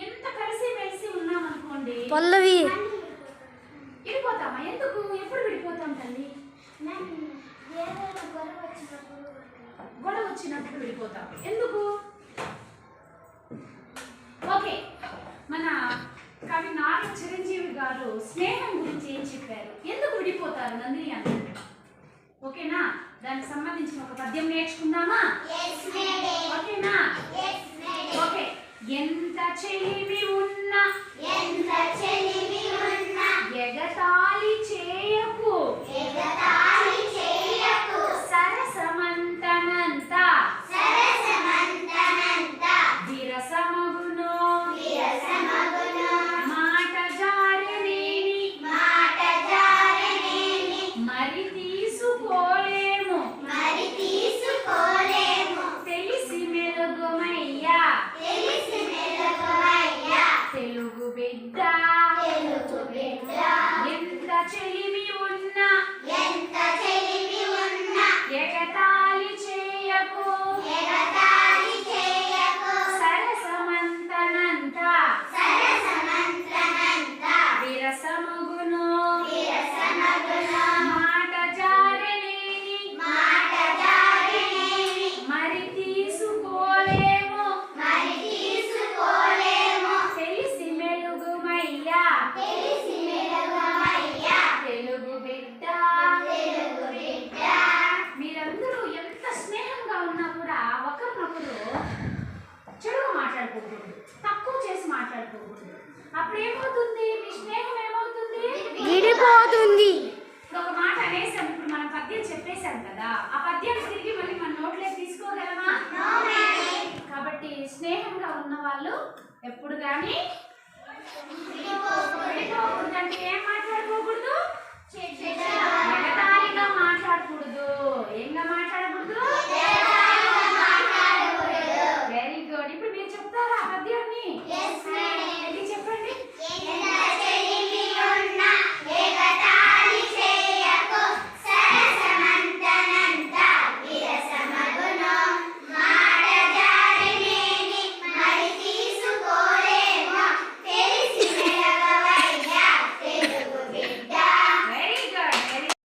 ఎంత కలిసి మెలిసి ఉన్నాం అనుకోండి పల్లవి విడిపోతామా? ఎందుకు? ఎప్పుడు విడిపోతాం తల్లి? గొడవ వచ్చినప్పుడు విడిపోతాం. ఎందుకు? ఓకే, మన కవి నారా చిరంజీవి గారు స్నేహం గురించి ఏం చెప్పారు? ఎందుకు విడిపోతారు నందిని అన్నారు? ఓకేనా? దానికి సంబంధించిన ఒక పద్యం నేర్చుకుందామా? ఓకేనా? ఓకే. ఎంత చెలిమి ఉన్నా ఎగతాళి చేయకు, సరసమంతనంత విరసమగును, మాట జారనేని మరి తీసుకోలేము, తెలిసి మెలుగుమయ్యా తెలుగు బిడ్డ. ఎంత చెలిమి ఉన్నా ఎగతాళి చేయకు, సరసమంతనంత విరసమగును, మాట జారనేని మరి తీసుకోలేము, తెలిసి మెలుగుమయ్యా తెలుగు బిడ్డ. మీరందరూ ఎంత స్నేహంగా ఉన్నా కూడా ఒకరినొకరు చెడుగా మాట్లాడుకోకూడదు, తక్కువ చేసి మాట్లాడుకోకూడదు. అప్పుడు ఏమవుతుంది? మీ స్నేహం ఏమవుతుంది? విడిపోతుంది. ఇప్పుడు ఒక మాట అనేసాం, ఇప్పుడు మనం పద్యం చెప్పేశాం కదా, ఆ పద్యాన్ని తిరిగి మళ్ళీ మన నోట్లోకి తీసుకోగలమా? కాబట్టి స్నేహంగా ఉన్న వాళ్ళు ఎప్పుడు కానీ